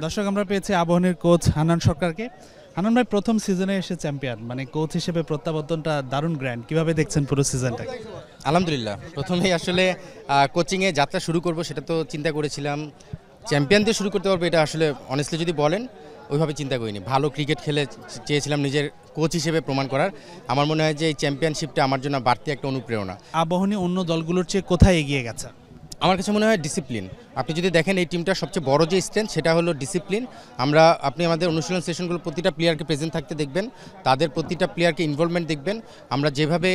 দর্শক আমরা পেয়েছি আবাহনীর কোচ হান্নান সরকারকে। হান্নান ভাই প্রথম সিজনে এসে চ্যাম্পিয়ন, মানে কোচ হিসেবে প্রত্যাবর্তনটা দারুণ গ্র্যান্ড, কিভাবে দেখছেন পুরো সিজনটাকে? আলহামদুলিল্লাহ, প্রথমেই আসলে কোচিংয়ে যাত্রা শুরু করব সেটা তো চিন্তা করেছিলাম, চ্যাম্পিয়ন দিয়ে শুরু করতে পারবো এটা আসলে অনেস্টলি যদি বলেন ওইভাবে চিন্তা করিনি। ভালো ক্রিকেট খেলে চেয়েছিলাম নিজের কোচ হিসেবে প্রমাণ করার। আমার মনে হয় যে এই চ্যাম্পিয়নশিপটা আমার জন্য বাড়তি একটা অনুপ্রেরণা। আবাহনী অন্য দলগুলোর চেয়ে কোথায় এগিয়ে গেছে? আমার কাছে মনে হয় ডিসিপ্লিন। আপনি যদি দেখেন এই টিমটার সবচেয়ে বড় যে স্ট্রেংথ সেটা হলো ডিসিপ্লিন। আপনি আমাদের অনুশীলন সেশনগুলো প্রতিটা প্লেয়ারকে প্রেজেন্ট থাকতে দেখবেন, তাদের প্রতিটা প্লেয়ারকে ইনভলভমেন্ট দেখবেন। আমরা যেভাবে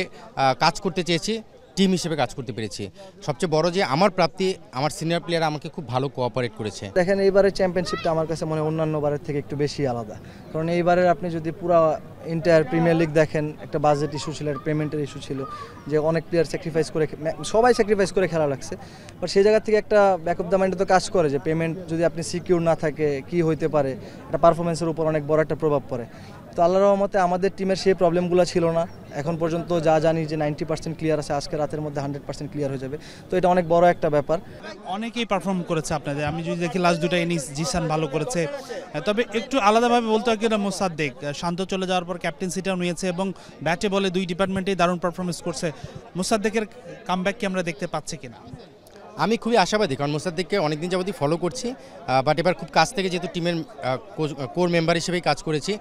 কাজ করতে চেয়েছি টিম হিসেবে কাজ করতে পেরেছি। সবচেয়ে বড় যে আমার প্রাপ্তি, আমার সিনিয়র প্লেয়ার আমাকে খুব ভালো কোঅপারেট করেছে। দেখেন এইবারের চ্যাম্পিয়নশিপটা আমার কাছে মনে হয় অন্যান্য বারের থেকে একটু বেশি আলাদা, কারণ এইবারের আপনি যদি পুরো ইন্টায়ার প্রিমিয়ার লিগ দেখেন, একটা বাজেট ইস্যু ছিল, একটা পেমেন্টের ইস্যু ছিল, যে অনেক প্লেয়ার স্যাক্রিফাইস করে, সবাই স্যাক্রিফাইস করে খেলা লাগছে। বাট সেই জায়গা থেকে একটা ব্যাক অফ দ্য মাইন্ডে তো কাজ করে যে পেমেন্ট যদি আপনি সিকিউর না থাকে কি হইতে পারে, একটা পারফরমেন্সের উপর অনেক বড় একটা প্রভাব পড়ে। তো আল্লাহর রহমতে আমাদের টিমের সেই প্রবলেমগুলো ছিল না। এখন পর্যন্ত যা জানি যে 90% ক্লিয়ার আছে, আজকে রাতের মধ্যে 100% ক্লিয়ার হয়ে যাবে। তো এটা অনেক বড় একটা ব্যাপার। অনেকেই পারফর্ম করেছে আপনাদের, আমি যদি দেখি লাস্ট দুটো ইনিংস জিসান ভালো করেছে, তবে একটু আলাদাভাবে বলতে হয় কি না, মোসাদ্দেক শান্ত চলে যাওয়ার পর ক্যাপ্টেন্সিটাও নিয়েছে এবং ব্যাটে বলে দুই ডিপার্টমেন্টেই দারুণ পারফরমেন্স করছে। মোসাদ্দেকের কামব্যাক কি আমরা দেখতে পাচ্ছি কিনা? আমি খুবই আশাবাদী, কারণ মোসাদ্দেককে অনেকদিন যাবতই ফলো করছি, বাট এবার খুব কাছ থেকে যেহেতু টিমের কোর মেম্বার হিসেবেই কাজ করেছি,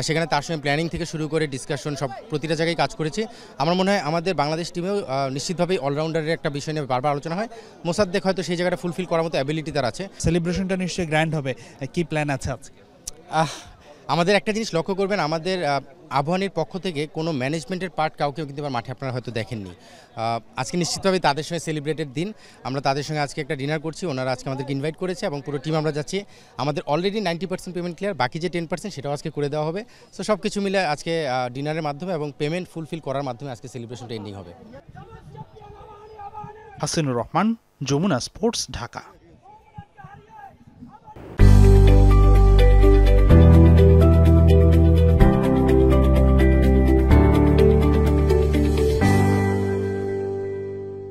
সেখানে তার সঙ্গে প্ল্যানিং থেকে শুরু করে ডিসকাশন সব প্রতিটা জায়গায় কাজ করেছি। আমার মনে হয় আমাদের বাংলাদেশ টিমেও নিশ্চিতভাবেই অলরাউন্ডারের একটা বিষয় নিয়ে বারবার আলোচনা হয়। মোসাদ্দেক হয়তো সেই জায়গাটা ফুলফিল করার মতো অ্যাবিলিটি তার আছে। সেলিব্রেশনটা নিশ্চয়ই গ্র্যান্ড হবে, কি প্ল্যান আছে আজকে? আমাদের একটা জিনিস লক্ষ্য করবেন, আমাদের আবাহনীর পক্ষ থেকে কোনো ম্যানেজমেন্টের পার্ট কাউকে কিন্তু এবার মাঠে আপনারা হয়তো দেখেননি। আজকে নিশ্চিতভাবেই তাদের সঙ্গে সেলিব্রেটেড দিন। আমরা তাদের সঙ্গে আজকে একটা ডিনার করছি, ওনারা আজকে আমাদেরকে ইনভাইট করেছে এবং পুরো টিম আমরা যাচ্ছি। আমাদের অলরেডি 90% পেমেন্ট ক্লিয়ার, বাকি যে 10% সেটাও আজকে করে দেওয়া হবে। সো সব কিছু মিলে আজকে ডিনারের মাধ্যমে এবং পেমেন্ট ফুলফিল করার মাধ্যমে আজকে সেলিব্রেশনটা এন্ডিং হবে। হাসিনুর রহমান, যমুনা স্পোর্টস, ঢাকা।